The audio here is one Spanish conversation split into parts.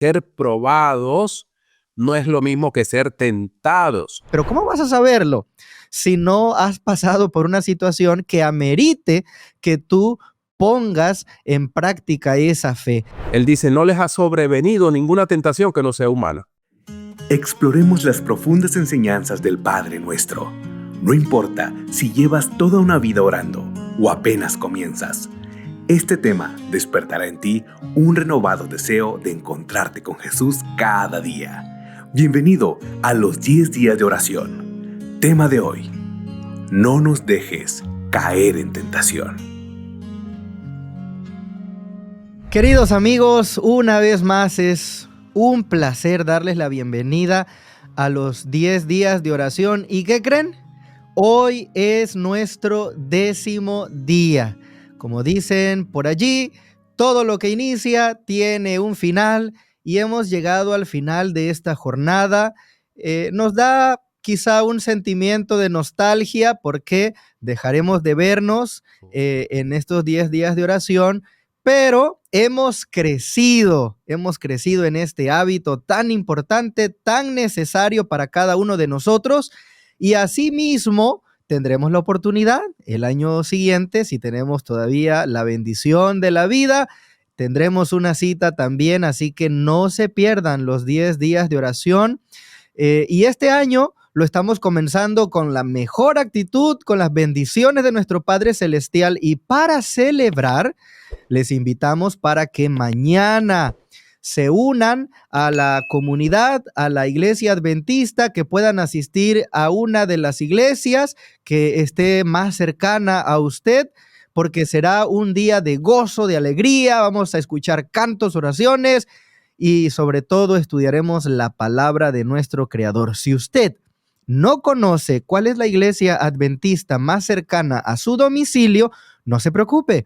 Ser probados no es lo mismo que ser tentados. Pero ¿cómo vas a saberlo si no has pasado por una situación que amerite que tú pongas en práctica esa fe? Él dice, no les ha sobrevenido ninguna tentación que no sea humana. Exploremos las profundas enseñanzas del Padre Nuestro. No importa si llevas toda una vida orando o apenas comienzas. Este tema despertará en ti un renovado deseo de encontrarte con Jesús cada día. Bienvenido a los 10 días de oración. Tema de hoy: no nos dejes caer en tentación. Queridos amigos, una vez más es un placer darles la bienvenida a los 10 días de oración. ¿Y qué creen? Hoy es nuestro 10º día. Como dicen por allí, todo lo que inicia tiene un final y hemos llegado al final de esta jornada. Nos da quizá un sentimiento de nostalgia porque dejaremos de vernos en estos 10 días de oración, pero hemos crecido en este hábito tan importante, tan necesario para cada uno de nosotros, y asimismo tendremos la oportunidad el año siguiente, si tenemos todavía la bendición de la vida, tendremos una cita también, así que no se pierdan los 10 días de oración. Y este año lo estamos comenzando con la mejor actitud, con las bendiciones de nuestro Padre Celestial, y para celebrar les invitamos para que mañana se unan a la comunidad, a la iglesia adventista, que puedan asistir a una de las iglesias que esté más cercana a usted, porque será un día de gozo, de alegría. Vamos a escuchar cantos, oraciones y sobre todo estudiaremos la palabra de nuestro Creador. Si usted no conoce cuál es la iglesia adventista más cercana a su domicilio, no se preocupe.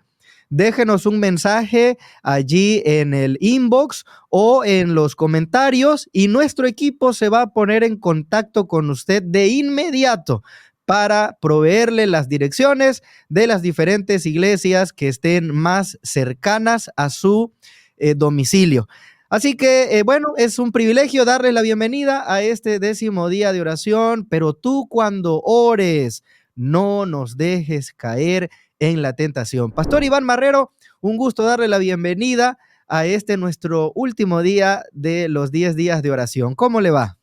Déjenos un mensaje allí en el inbox o en los comentarios y nuestro equipo se va a poner en contacto con usted de inmediato para proveerle las direcciones de las diferentes iglesias que estén más cercanas a su domicilio. Así que, bueno, es un privilegio darles la bienvenida a este 10º día de oración, pero tú cuando ores, no nos dejes caer en la tentación. Pastor Iván Marrero, un gusto darle la bienvenida a este nuestro último día de los 10 días de oración. ¿Cómo le va?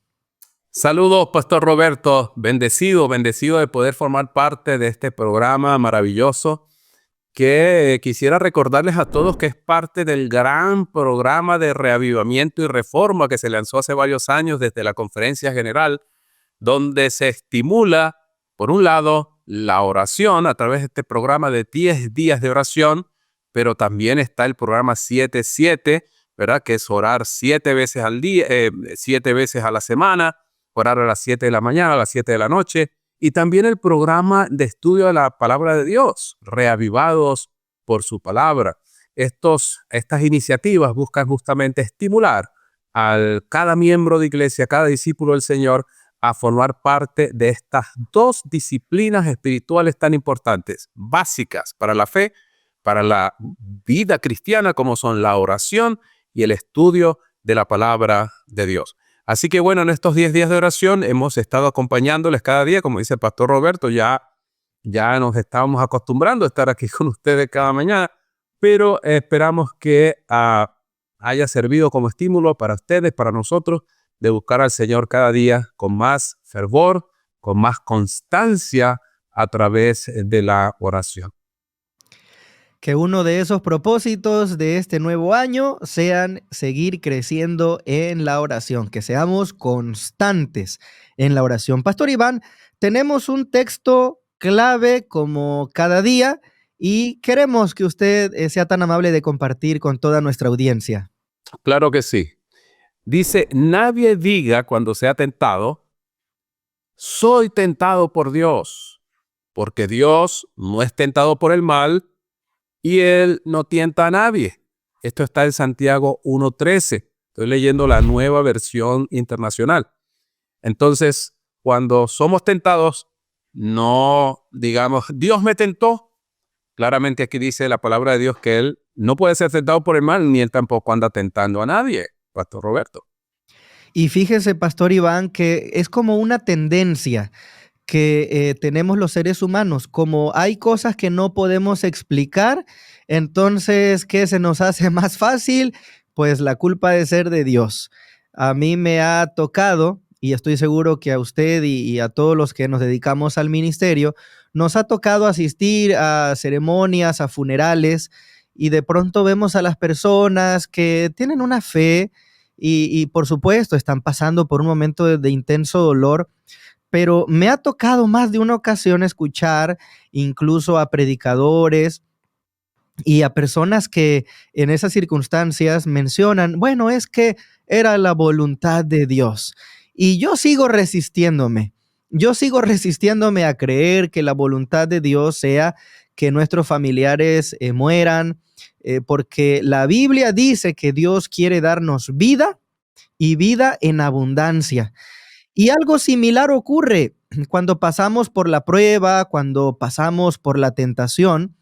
Saludos, Pastor Roberto. Bendecido de poder formar parte de este programa maravilloso que quisiera recordarles a todos que es parte del gran programa de reavivamiento y reforma que se lanzó hace varios años desde la Conferencia General, donde se estimula, por un lado, la oración a través de este programa de 10 días de oración, pero también está el programa 7-7, ¿verdad? Que es orar 7 veces al día, 7 veces a la semana, orar a las 7 de la mañana, a las 7 de la noche, y también el programa de estudio de la palabra de Dios, reavivados por su palabra. Estas iniciativas buscan justamente estimular a cada miembro de iglesia, cada discípulo del Señor, a formar parte de estas dos disciplinas espirituales tan importantes, básicas para la fe, para la vida cristiana, como son la oración y el estudio de la palabra de Dios. Así que bueno, en estos 10 días de oración hemos estado acompañándoles cada día, como dice el Pastor Roberto, ya nos estábamos acostumbrando a estar aquí con ustedes cada mañana, pero esperamos que haya servido como estímulo para ustedes, para nosotros, de buscar al Señor cada día con más fervor, con más constancia a través de la oración. Que uno de esos propósitos de este nuevo año sean seguir creciendo en la oración, que seamos constantes en la oración. Pastor Iván, tenemos un texto clave como cada día y queremos que usted sea tan amable de compartir con toda nuestra audiencia. Claro que sí. Dice, nadie diga cuando sea tentado, soy tentado por Dios, porque Dios no es tentado por el mal y Él no tienta a nadie. Esto está en Santiago 1:13. Estoy leyendo la Nueva Versión Internacional. Entonces, cuando somos tentados, no digamos, Dios me tentó. Claramente aquí dice la palabra de Dios que Él no puede ser tentado por el mal, ni Él tampoco anda tentando a nadie. Pastor Roberto. Y fíjese, Pastor Iván, que es como una tendencia que tenemos los seres humanos. Como hay cosas que no podemos explicar, entonces, ¿qué se nos hace más fácil? Pues la culpa de ser de Dios. A mí me ha tocado, y estoy seguro que a usted y a todos los que nos dedicamos al ministerio, nos ha tocado asistir a ceremonias, a funerales, y de pronto vemos a las personas que tienen una fe y por supuesto están pasando por un momento de intenso dolor, pero me ha tocado más de una ocasión escuchar incluso a predicadores y a personas que en esas circunstancias mencionan, bueno, es que era la voluntad de Dios. Y yo sigo resistiéndome a creer que la voluntad de Dios sea que nuestros familiares mueran, porque la Biblia dice que Dios quiere darnos vida y vida en abundancia. Y algo similar ocurre cuando pasamos por la prueba, cuando pasamos por la tentación.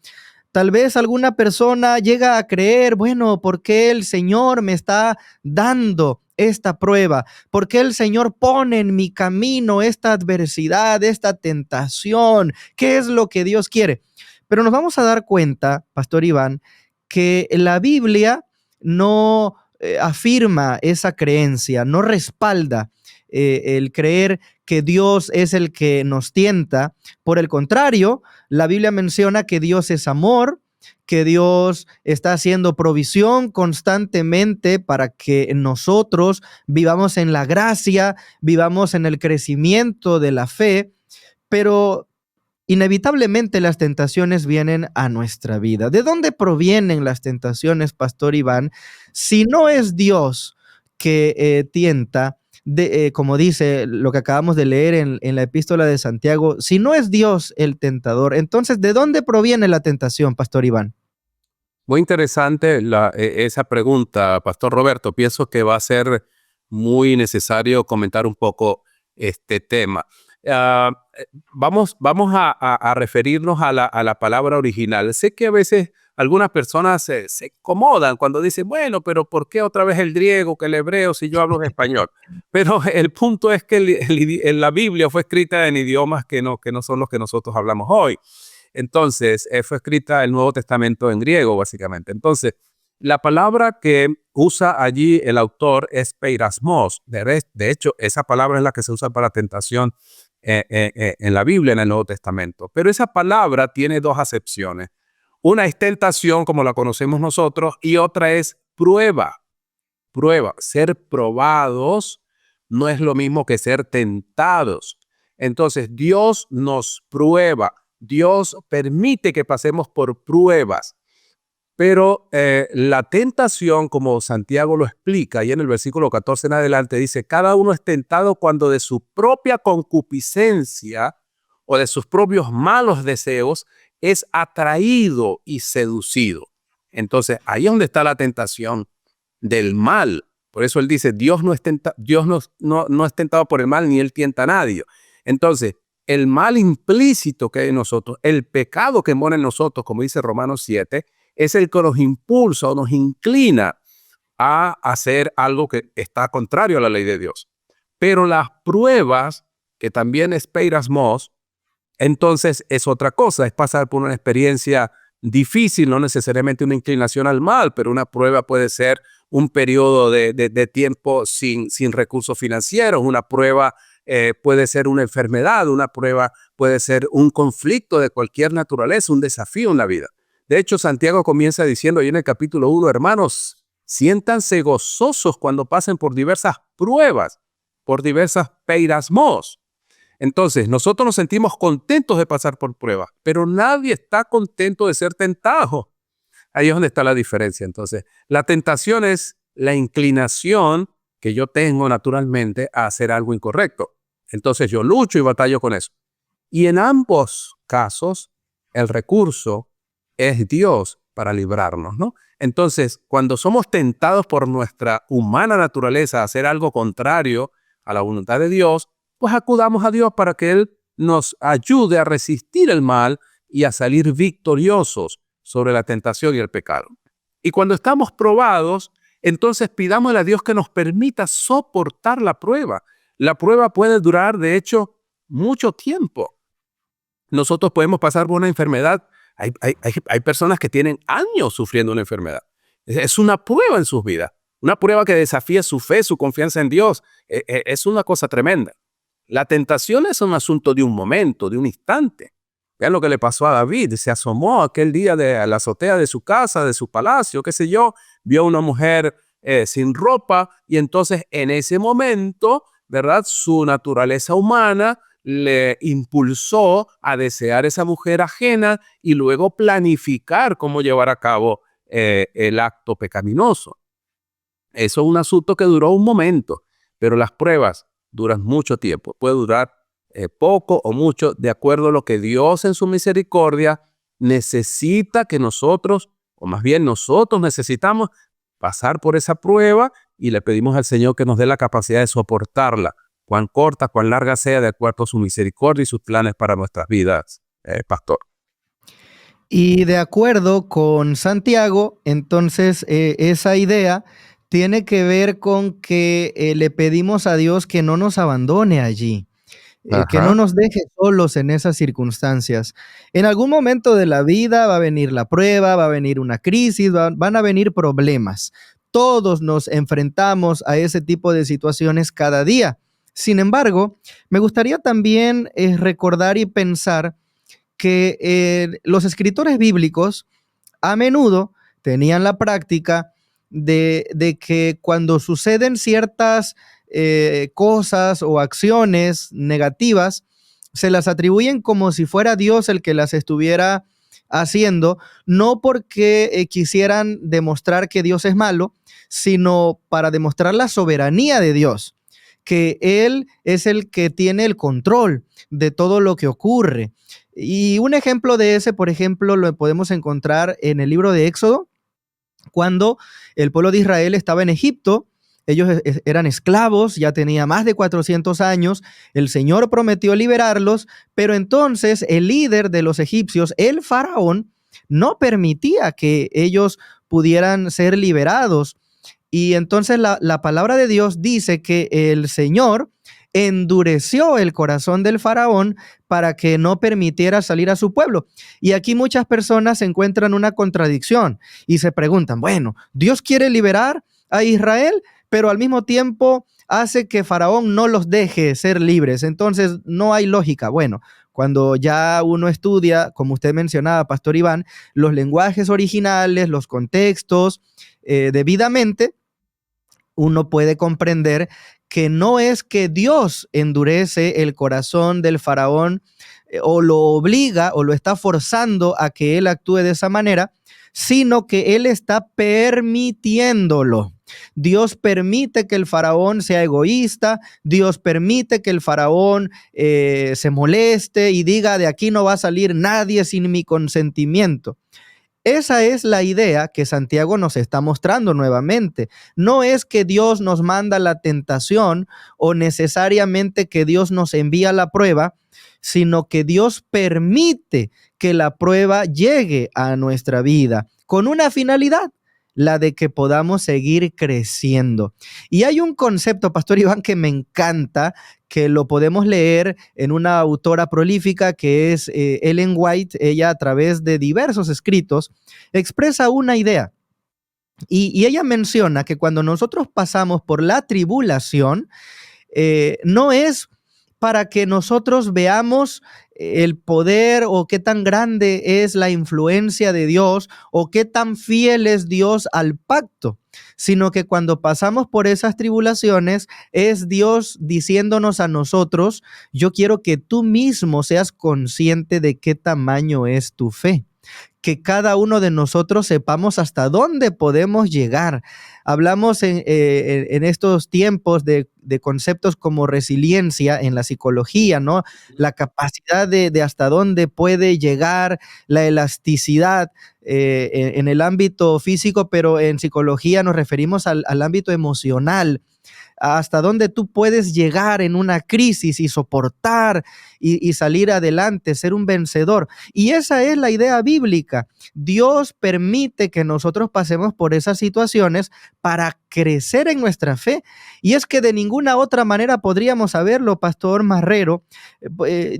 Tal vez alguna persona llega a creer, bueno, ¿por qué el Señor me está dando esta prueba? ¿Por qué el Señor pone en mi camino esta adversidad, esta tentación? ¿Qué es lo que Dios quiere? Pero nos vamos a dar cuenta, Pastor Iván, que la Biblia no afirma esa creencia, no respalda el creer que Dios es el que nos tienta. Por el contrario, la Biblia menciona que Dios es amor, que Dios está haciendo provisión constantemente para que nosotros vivamos en la gracia, vivamos en el crecimiento de la fe, pero inevitablemente las tentaciones vienen a nuestra vida. ¿De dónde provienen las tentaciones, Pastor Iván? Si no es Dios que tienta, como dice lo que acabamos de leer en la epístola de Santiago, si no es Dios el tentador, entonces, ¿de dónde proviene la tentación, Pastor Iván? Muy interesante esa pregunta, Pastor Roberto. Pienso que va a ser muy necesario comentar un poco este tema. Vamos a referirnos a la palabra original. Sé que a veces algunas personas se incomodan cuando dicen, bueno, pero ¿por qué otra vez el griego que el hebreo si yo hablo en español? Pero el punto es que la Biblia fue escrita en idiomas que no son los que nosotros hablamos hoy. Entonces, fue escrita el Nuevo Testamento en griego, básicamente. Entonces, la palabra que usa allí el autor es peirasmos. De hecho, esa palabra es la que se usa para tentación en la Biblia, en el Nuevo Testamento. Pero esa palabra tiene dos acepciones. Una es tentación, como la conocemos nosotros, y otra es prueba. Prueba. Ser probados no es lo mismo que ser tentados. Entonces, Dios nos prueba. Dios permite que pasemos por pruebas. Pero la tentación, como Santiago lo explica, y en el versículo 14 en adelante dice, cada uno es tentado cuando de su propia concupiscencia o de sus propios malos deseos es atraído y seducido. Entonces, ahí es donde está la tentación del mal. Por eso él dice, Dios no es tentado por el mal, ni él tienta a nadie. Entonces, el mal implícito que hay en nosotros, el pecado que mora en nosotros, como dice Romanos 7, es el que nos impulsa o nos inclina a hacer algo que está contrario a la ley de Dios. Pero las pruebas, que también es peirasmos, entonces es otra cosa, es pasar por una experiencia difícil, no necesariamente una inclinación al mal, pero una prueba puede ser un periodo de tiempo sin recursos financieros, una prueba puede ser una enfermedad, una prueba puede ser un conflicto de cualquier naturaleza, un desafío en la vida. De hecho, Santiago comienza diciendo ahí en el capítulo 1, hermanos, siéntanse gozosos cuando pasen por diversas pruebas, por diversas peirasmos. Entonces, nosotros nos sentimos contentos de pasar por pruebas, pero nadie está contento de ser tentado. Ahí es donde está la diferencia. Entonces, la tentación es la inclinación que yo tengo naturalmente a hacer algo incorrecto. Entonces, yo lucho y batallo con eso. Y en ambos casos, el recurso es Dios para librarnos, ¿no? Entonces, cuando somos tentados por nuestra humana naturaleza a hacer algo contrario a la voluntad de Dios, pues acudamos a Dios para que Él nos ayude a resistir el mal y a salir victoriosos sobre la tentación y el pecado. Y cuando estamos probados, entonces pidámosle a Dios que nos permita soportar la prueba. La prueba puede durar, de hecho, mucho tiempo. Nosotros podemos pasar por una enfermedad. Hay personas que tienen años sufriendo una enfermedad. Es una prueba en sus vidas, una prueba que desafía su fe, su confianza en Dios. Es una cosa tremenda. La tentación es un asunto de un momento, de un instante. Vean lo que le pasó a David. Se asomó aquel día a la azotea de su casa, de su palacio, qué sé yo, vio a una mujer sin ropa y entonces en ese momento, ¿verdad?, su naturaleza humana le impulsó a desear esa mujer ajena y luego planificar cómo llevar a cabo el acto pecaminoso. Eso es un asunto que duró un momento, pero las pruebas duran mucho tiempo. Puede durar poco o mucho, de acuerdo a lo que Dios en su misericordia necesita que nosotros, o más bien nosotros necesitamos pasar por esa prueba y le pedimos al Señor que nos dé la capacidad de soportarla, cuán corta, cuán larga sea, de acuerdo a su misericordia y sus planes para nuestras vidas, pastor. Y de acuerdo con Santiago, entonces esa idea tiene que ver con que le pedimos a Dios que no nos abandone allí, que no nos deje solos en esas circunstancias. En algún momento de la vida va a venir la prueba, va a venir una crisis, van a venir problemas. Todos nos enfrentamos a ese tipo de situaciones cada día. Sin embargo, me gustaría también recordar y pensar que los escritores bíblicos a menudo tenían la práctica de que cuando suceden ciertas cosas o acciones negativas, se las atribuyen como si fuera Dios el que las estuviera haciendo, no porque quisieran demostrar que Dios es malo, sino para demostrar la soberanía de Dios, que Él es el que tiene el control de todo lo que ocurre. Y un ejemplo de ese, por ejemplo, lo podemos encontrar en el libro de Éxodo, cuando el pueblo de Israel estaba en Egipto. Ellos eran esclavos, ya tenía más de 400 años, el Señor prometió liberarlos, pero entonces el líder de los egipcios, el faraón, no permitía que ellos pudieran ser liberados. Y entonces la palabra de Dios dice que el Señor endureció el corazón del faraón para que no permitiera salir a su pueblo. Y aquí muchas personas encuentran una contradicción y se preguntan, bueno, Dios quiere liberar a Israel, pero al mismo tiempo hace que Faraón no los deje ser libres. Entonces no hay lógica. Bueno, cuando ya uno estudia, como usted mencionaba, Pastor Iván, los lenguajes originales, los contextos, debidamente, uno puede comprender que no es que Dios endurece el corazón del faraón o lo obliga o lo está forzando a que él actúe de esa manera, sino que él está permitiéndolo. Dios permite que el faraón sea egoísta, Dios permite que el faraón se moleste y diga, de aquí no va a salir nadie sin mi consentimiento. Esa es la idea que Santiago nos está mostrando nuevamente. No es que Dios nos manda la tentación o necesariamente que Dios nos envía la prueba, sino que Dios permite que la prueba llegue a nuestra vida con una finalidad, la de que podamos seguir creciendo. Y hay un concepto, Pastor Iván, que me encanta, que lo podemos leer en una autora prolífica que es Ellen White. Ella, a través de diversos escritos, expresa una idea. Y ella menciona que cuando nosotros pasamos por la tribulación, no es para que nosotros veamos el poder o qué tan grande es la influencia de Dios o qué tan fiel es Dios al pacto, sino que cuando pasamos por esas tribulaciones es Dios diciéndonos a nosotros, yo quiero que tú mismo seas consciente de qué tamaño es tu fe, que cada uno de nosotros sepamos hasta dónde podemos llegar. Hablamos en estos tiempos de conceptos como resiliencia en la psicología, ¿no? La capacidad de hasta dónde puede llegar, la elasticidad en el ámbito físico, pero en psicología nos referimos al ámbito emocional. hasta dónde tú puedes llegar en una crisis y soportar y salir adelante, ser un vencedor. Y esa es la idea bíblica. Dios permite que nosotros pasemos por esas situaciones para crecer en nuestra fe. Y es que de ninguna otra manera podríamos saberlo, Pastor Marrero.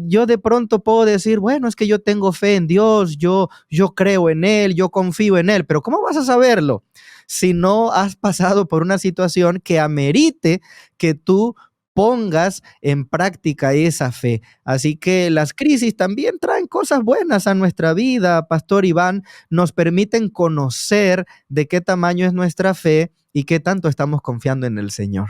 Yo de pronto puedo decir, bueno, es que yo tengo fe en Dios, yo creo en Él, yo confío en Él, pero ¿cómo vas a saberlo si no has pasado por una situación que amerite que tú pongas en práctica esa fe? Así que las crisis también traen cosas buenas a nuestra vida, Pastor Iván, nos permiten conocer de qué tamaño es nuestra fe y qué tanto estamos confiando en el Señor.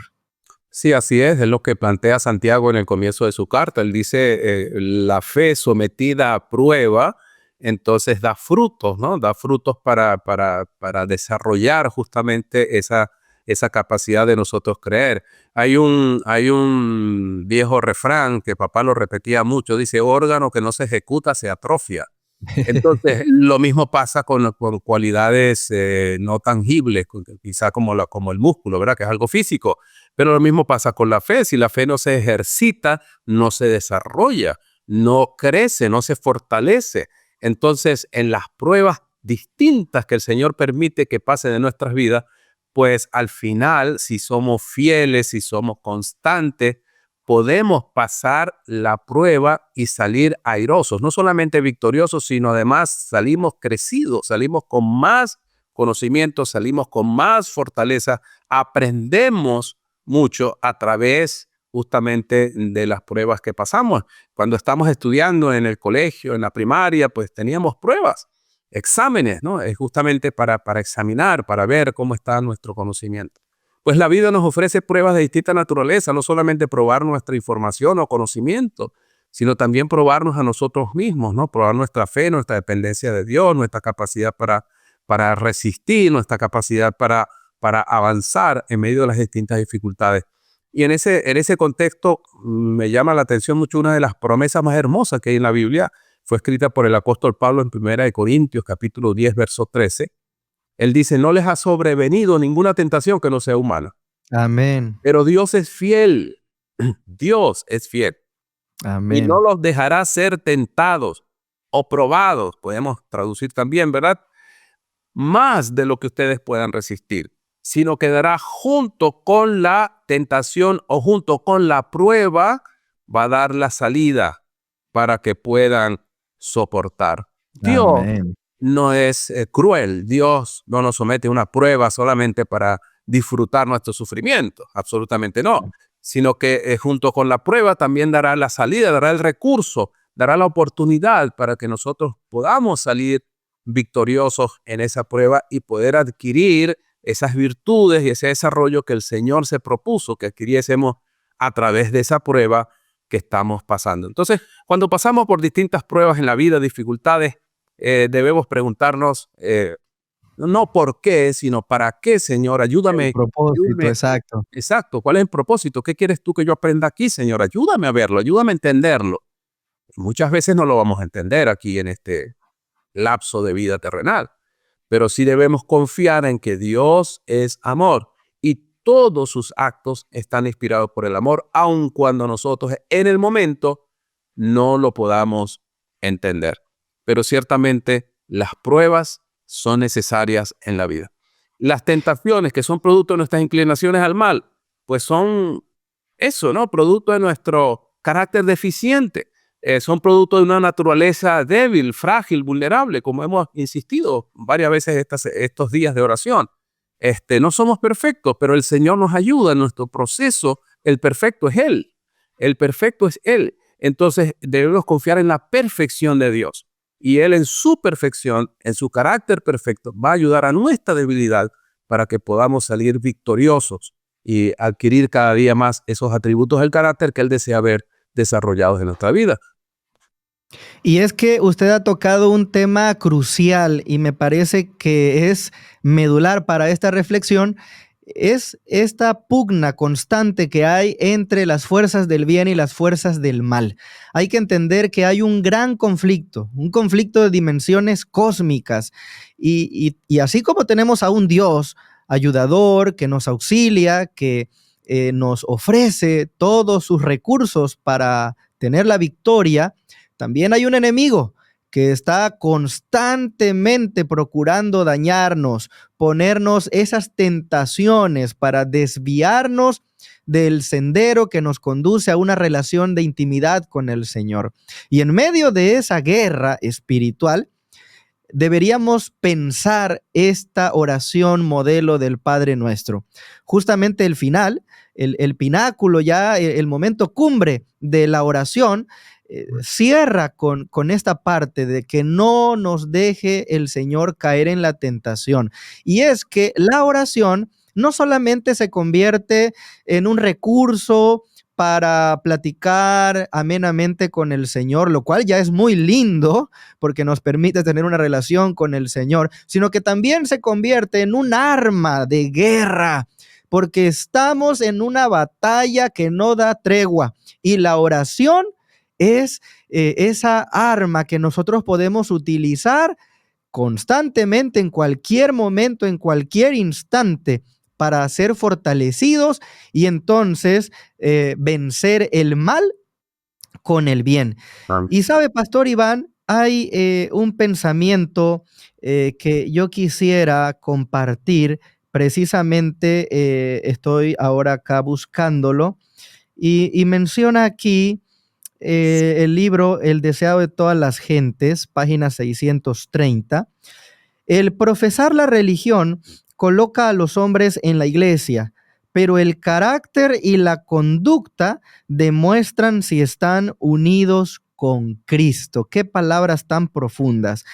Sí, así es lo que plantea Santiago en el comienzo de su carta. Él dice, la fe sometida a prueba, entonces da frutos, ¿no? Da frutos para desarrollar justamente esa capacidad de nosotros creer. Hay un viejo refrán que papá lo repetía mucho, dice, órgano que no se ejecuta se atrofia. Entonces, lo mismo pasa con cualidades no tangibles, quizá como el músculo, ¿verdad? Que es algo físico. Pero lo mismo pasa con la fe. Si la fe no se ejercita, no se desarrolla, no crece, no se fortalece. Entonces, en las pruebas distintas que el Señor permite que pasen en nuestras vidas, pues al final, si somos fieles, si somos constantes, podemos pasar la prueba y salir airosos, no solamente victoriosos, sino además salimos crecidos, salimos con más conocimiento, salimos con más fortaleza, aprendemos mucho a través justamente de las pruebas que pasamos. Cuando estamos estudiando en el colegio, en la primaria, pues teníamos pruebas, exámenes, ¿no? Es justamente para examinar, para ver cómo está nuestro conocimiento. Pues la vida nos ofrece pruebas de distinta naturaleza, no solamente probar nuestra información o conocimiento, sino también probarnos a nosotros mismos, ¿no? Probar nuestra fe, nuestra dependencia de Dios, nuestra capacidad para resistir, nuestra capacidad para avanzar en medio de las distintas dificultades. Y en ese contexto me llama la atención mucho una de las promesas más hermosas que hay en la Biblia. Fue escrita por el apóstol Pablo en 1 Corintios, capítulo 10, verso 13. Él dice, no les ha sobrevenido ninguna tentación que no sea humana. Amén. Pero Dios es fiel. Dios es fiel. Amén. Y no los dejará ser tentados o probados, podemos traducir también, ¿verdad? Más de lo que ustedes puedan resistir, sino que dará junto con la tentación o junto con la prueba, va a dar la salida para que puedan soportar. Dios Amén. no es cruel. Dios no nos somete a una prueba solamente para disfrutar nuestro sufrimiento. Absolutamente no. Sino que junto con la prueba también dará la salida, dará el recurso, dará la oportunidad para que nosotros podamos salir victoriosos en esa prueba y poder adquirir esas virtudes y ese desarrollo que el Señor se propuso que adquiriésemos a través de esa prueba que estamos pasando. Entonces, cuando pasamos por distintas pruebas en la vida, dificultades, debemos preguntarnos, no por qué, sino para qué, Señor, ayúdame. El propósito, Ayúdame. exacto. Exacto, ¿cuál es el propósito? ¿Qué quieres tú que yo aprenda aquí, Señor? Ayúdame a verlo, ayúdame a entenderlo. Muchas veces no lo vamos a entender aquí en este lapso de vida terrenal, pero sí debemos confiar en que Dios es amor y todos sus actos están inspirados por el amor, aun cuando nosotros en el momento no lo podamos entender. Pero ciertamente las pruebas son necesarias en la vida. Las tentaciones que son producto de nuestras inclinaciones al mal, pues son eso, ¿no? Producto de nuestro carácter deficiente. Son producto de una naturaleza débil, frágil, vulnerable, como hemos insistido varias veces estos días de oración. No somos perfectos, pero el Señor nos ayuda en nuestro proceso. El perfecto es Él. El perfecto es Él. Entonces debemos confiar en la perfección de Dios. Y Él en su perfección, en su carácter perfecto, va a ayudar a nuestra debilidad para que podamos salir victoriosos y adquirir cada día más esos atributos del carácter que Él desea ver desarrollados en nuestra vida. Y es que usted ha tocado un tema crucial y me parece que es medular para esta reflexión, es esta pugna constante que hay entre las fuerzas del bien y las fuerzas del mal. Hay que entender que hay un gran conflicto, un conflicto de dimensiones cósmicas y así como tenemos a un Dios ayudador que nos auxilia, que nos ofrece todos sus recursos para tener la victoria, también hay un enemigo que está constantemente procurando dañarnos, ponernos esas tentaciones para desviarnos del sendero que nos conduce a una relación de intimidad con el Señor. Y en medio de esa guerra espiritual, deberíamos pensar esta oración modelo del Padre Nuestro. Justamente el final, el pináculo, ya el momento cumbre de la oración, cierra con esta parte de que no nos deje el Señor caer en la tentación. Y es que la oración no solamente se convierte en un recurso para platicar amenamente con el Señor, lo cual ya es muy lindo porque nos permite tener una relación con el Señor, sino que también se convierte en un arma de guerra, porque estamos en una batalla que no da tregua y la oración es esa arma que nosotros podemos utilizar constantemente, en cualquier momento, en cualquier instante, para ser fortalecidos y entonces vencer el mal con el bien. Y sabe, Pastor Iván, hay un pensamiento que yo quisiera compartir. Precisamente estoy ahora acá buscándolo y menciona aquí el libro El deseado de todas las gentes, página 630. El profesar la religión coloca a los hombres en la iglesia, pero el carácter y la conducta demuestran si están unidos con Cristo. Qué palabras tan profundas.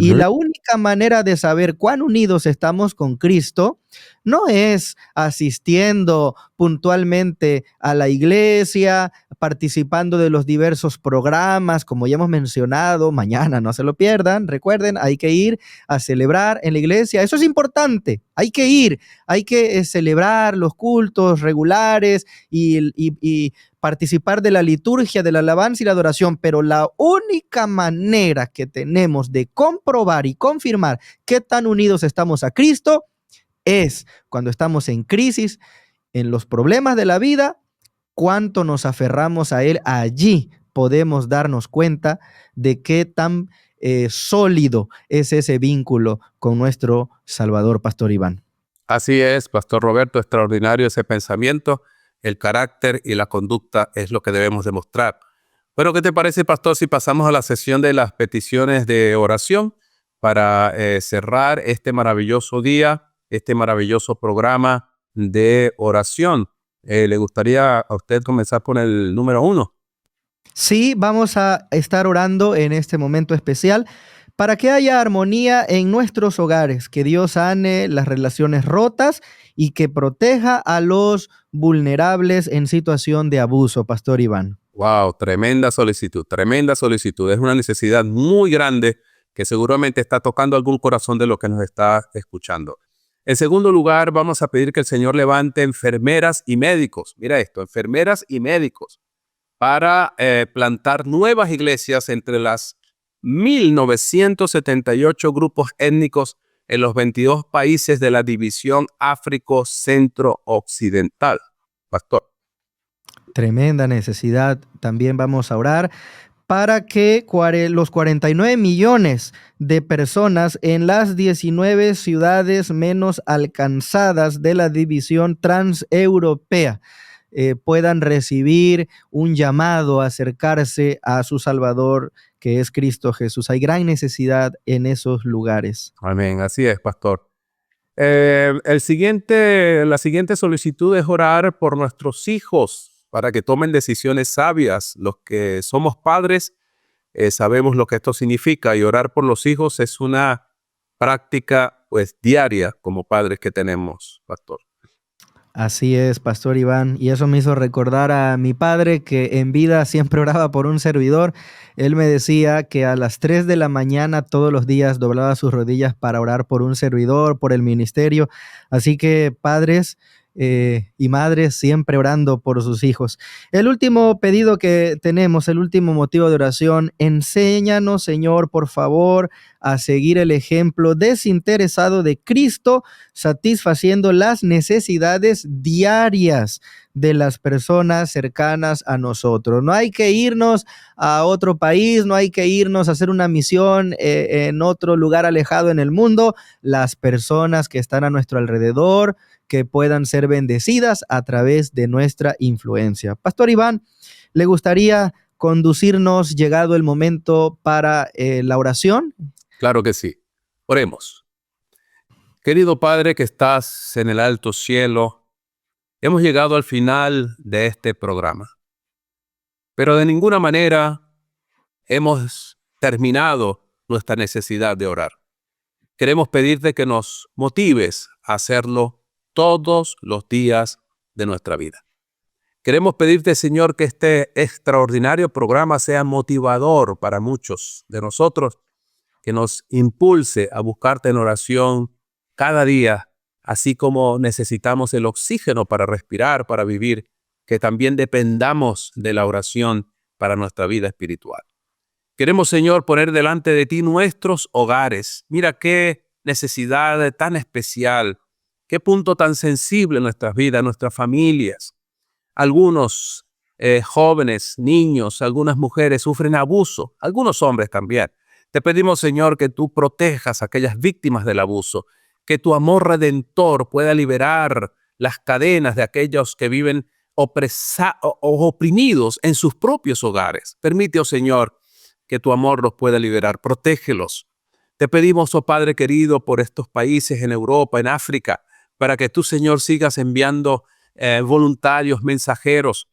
Y la única manera de saber cuán unidos estamos con Cristo no es asistiendo puntualmente a la iglesia, participando de los diversos programas, como ya hemos mencionado. Mañana no se lo pierdan, recuerden, hay que ir a celebrar en la iglesia. Eso es importante, hay que ir, hay que celebrar los cultos regulares y participar de la liturgia, de la alabanza y la adoración, pero la única manera que tenemos de comprobar y confirmar qué tan unidos estamos a Cristo es cuando estamos en crisis, en los problemas de la vida, cuánto nos aferramos a Él. Allí podemos darnos cuenta de qué tan sólido es ese vínculo con nuestro Salvador, Pastor Iván. Así es, Pastor Roberto, extraordinario ese pensamiento. El carácter y la conducta es lo que debemos demostrar. Pero, ¿qué te parece, Pastor, si pasamos a la sesión de las peticiones de oración para cerrar este maravilloso día, este maravilloso programa de oración? ¿Le gustaría a usted comenzar con el número 1? Sí, vamos a estar orando en este momento especial para que haya armonía en nuestros hogares, que Dios sane las relaciones rotas y que proteja a los vulnerables en situación de abuso, Pastor Iván. Wow, tremenda solicitud, tremenda solicitud. Es una necesidad muy grande que seguramente está tocando algún corazón de lo que nos está escuchando. En segundo lugar, vamos a pedir que el Señor levante enfermeras y médicos. Mira esto, enfermeras y médicos para plantar nuevas iglesias entre las 1978 grupos étnicos en los 22 países de la división Áfrico-Centro-Occidental. Pastor. Tremenda necesidad. También vamos a orar para que los 49 millones de personas en las 19 ciudades menos alcanzadas de la división transeuropea puedan recibir un llamado a acercarse a su Salvador, que es Cristo Jesús. Hay gran necesidad en esos lugares. Amén, así es, Pastor. La siguiente solicitud es orar por nuestros hijos para que tomen decisiones sabias. Los que somos padres sabemos lo que esto significa, y orar por los hijos es una práctica pues diaria como padres que tenemos, Pastor. Así es, Pastor Iván, y eso me hizo recordar a mi padre, que en vida siempre oraba por un servidor. Él me decía que a las 3 de la mañana todos los días doblaba sus rodillas para orar por un servidor, por el ministerio. Así que, padres, y madres siempre orando por sus hijos. El último pedido que tenemos, el último motivo de oración: enséñanos, Señor, por favor, a seguir el ejemplo desinteresado de Cristo, satisfaciendo las necesidades diarias de las personas cercanas a nosotros. No hay que irnos a otro país, no hay que irnos a hacer una misión en otro lugar alejado en el mundo. Las personas que están a nuestro alrededor, que puedan ser bendecidas a través de nuestra influencia. Pastor Iván, ¿le gustaría conducirnos, llegado el momento, para la oración? Claro que sí. Oremos. Querido Padre que estás en el alto cielo, hemos llegado al final de este programa, pero de ninguna manera hemos terminado nuestra necesidad de orar. Queremos pedirte que nos motives a hacerlo todos los días de nuestra vida. Queremos pedirte, Señor, que este extraordinario programa sea motivador para muchos de nosotros, que nos impulse a buscarte en oración cada día, así como necesitamos el oxígeno para respirar, para vivir, que también dependamos de la oración para nuestra vida espiritual. Queremos, Señor, poner delante de ti nuestros hogares. Mira qué necesidad tan especial, qué punto tan sensible en nuestras vidas, nuestras familias. Algunos jóvenes, niños, algunas mujeres sufren abuso, algunos hombres también. Te pedimos, Señor, que tú protejas a aquellas víctimas del abuso, que tu amor redentor pueda liberar las cadenas de aquellos que viven oprimidos en sus propios hogares. Permite, oh Señor, que tu amor los pueda liberar. Protégelos. Te pedimos, oh Padre querido, por estos países en Europa, en África, para que tú, Señor, sigas enviando voluntarios, mensajeros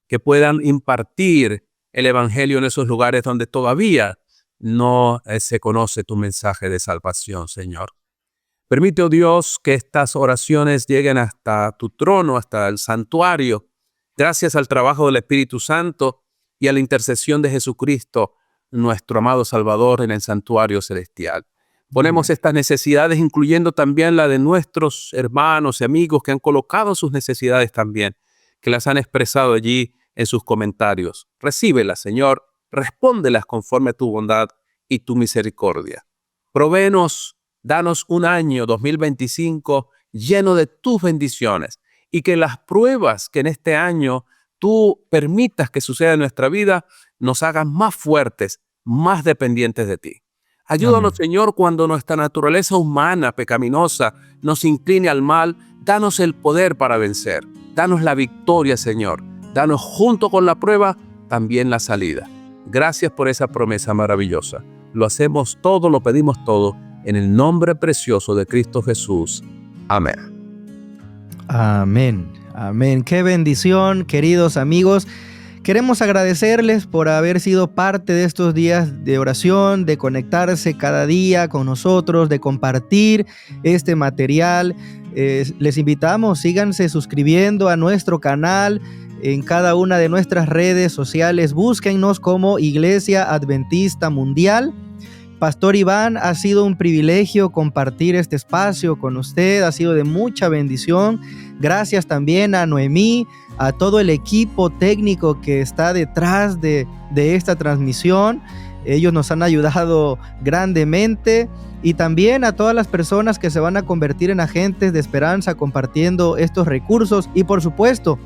que puedan impartir el evangelio en esos lugares donde todavía no se conoce tu mensaje de salvación, Señor. Permite, oh Dios, que estas oraciones lleguen hasta tu trono, hasta el santuario, gracias al trabajo del Espíritu Santo y a la intercesión de Jesucristo, nuestro amado Salvador, en el santuario celestial. Ponemos estas necesidades, incluyendo también la de nuestros hermanos y amigos que han colocado sus necesidades también, que las han expresado allí en sus comentarios. Recíbelas, Señor, respóndelas conforme a tu bondad y tu misericordia. Provéenos, danos un año 2025 lleno de tus bendiciones, y que las pruebas que en este año tú permitas que suceda en nuestra vida nos hagan más fuertes, más dependientes de ti. Ayúdanos, amén, Señor, cuando nuestra naturaleza humana, pecaminosa, nos incline al mal. Danos el poder para vencer. Danos la victoria, Señor. Danos, junto con la prueba, también la salida. Gracias por esa promesa maravillosa. Lo hacemos todo, lo pedimos todo, en el nombre precioso de Cristo Jesús. Amén. Amén. Amén. Qué bendición, queridos amigos. Queremos agradecerles por haber sido parte de estos días de oración, de conectarse cada día con nosotros, de compartir este material. Les invitamos, síganse suscribiendo a nuestro canal en cada una de nuestras redes sociales. Búsquennos como Iglesia Adventista Mundial. Pastor Iván, ha sido un privilegio compartir este espacio con usted, ha sido de mucha bendición. Gracias también a Noemí, a todo el equipo técnico que está detrás de esta transmisión. Ellos nos han ayudado grandemente, y también a todas las personas que se van a convertir en agentes de esperanza compartiendo estos recursos. Y por supuesto,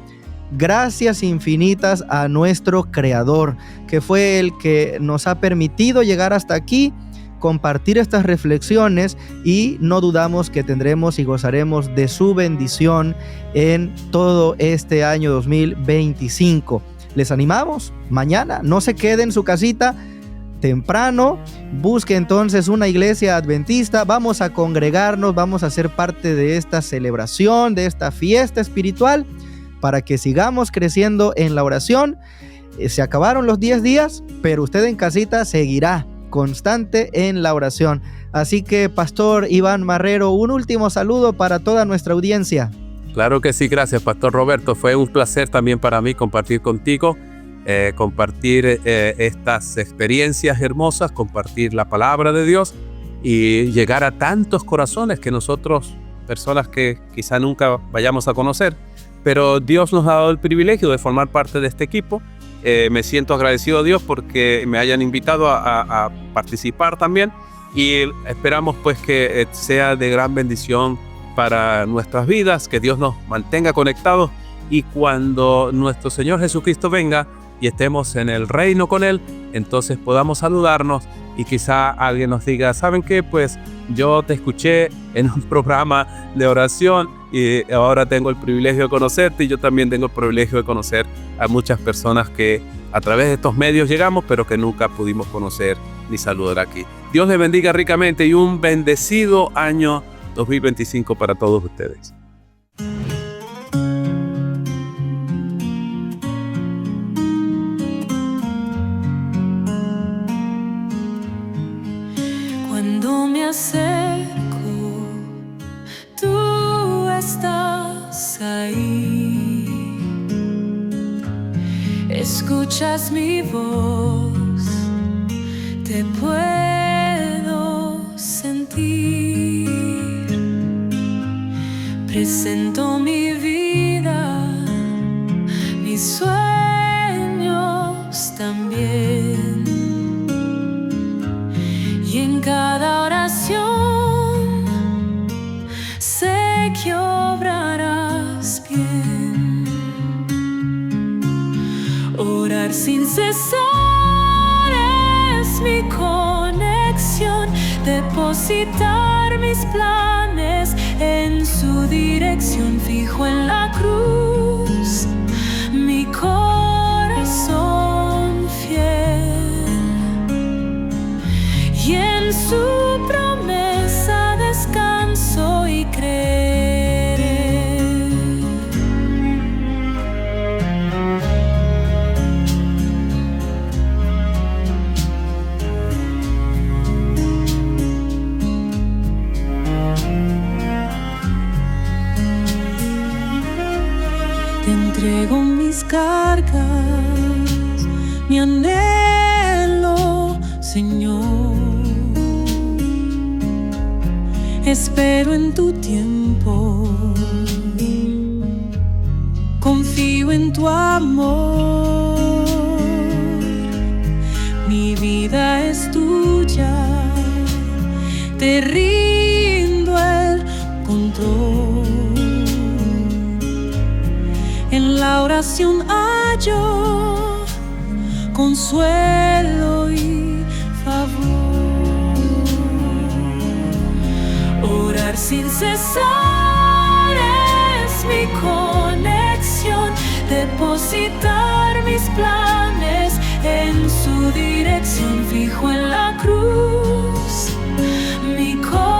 gracias infinitas a nuestro Creador, que fue el que nos ha permitido llegar hasta aquí, compartir estas reflexiones, y no dudamos que tendremos y gozaremos de su bendición en todo este año 2025. Les animamos, mañana no se quede en su casita, temprano, busque entonces una iglesia adventista. Vamos a congregarnos, vamos a ser parte de esta celebración, de esta fiesta espiritual, para que sigamos creciendo en la oración. Se acabaron los 10 días, pero usted en casita seguirá constante en la oración. Así que, Pastor Iván Marrero, un último saludo para toda nuestra audiencia. Claro que sí, gracias, Pastor Roberto. Fue un placer también para mí compartir contigo, compartir estas experiencias hermosas, compartir la palabra de Dios y llegar a tantos corazones que nosotros personas que quizá nunca vayamos a conocer, pero Dios nos ha dado el privilegio de formar parte de este equipo. Me siento agradecido a Dios porque me hayan invitado a participar también, y esperamos pues que sea de gran bendición para nuestras vidas, que Dios nos mantenga conectados, y cuando nuestro Señor Jesucristo venga y estemos en el reino con Él, entonces podamos saludarnos y quizá alguien nos diga: ¿saben qué? Pues yo te escuché en un programa de oración y ahora tengo el privilegio de conocerte, y yo también tengo el privilegio de conocer a muchas personas que a través de estos medios llegamos, pero que nunca pudimos conocer ni saludar aquí. Dios les bendiga ricamente y un bendecido año 2025 para todos ustedes. Cuando me acerco, tú estás ahí. Escuchas mi voz, te puedo sentir. Presento mi vida, mis sueños también. Y en cada oración sé que obrarás bien. Orar sin cesar es mi conexión, depositar mis planes en su dirección. Fijo en la cruz mi corazón fiel, y en su promesa descanso y creeré. Te entrego mis cargas, mi anhelo, Señor. Espero en tu tiempo, confío en tu amor. Mi vida es tuya, te rindo el control. En la oración hallo consuelo y favor. Orar sin cesar es mi conexión, depositar mis planes en su dirección. Fijo en la cruz mi corazón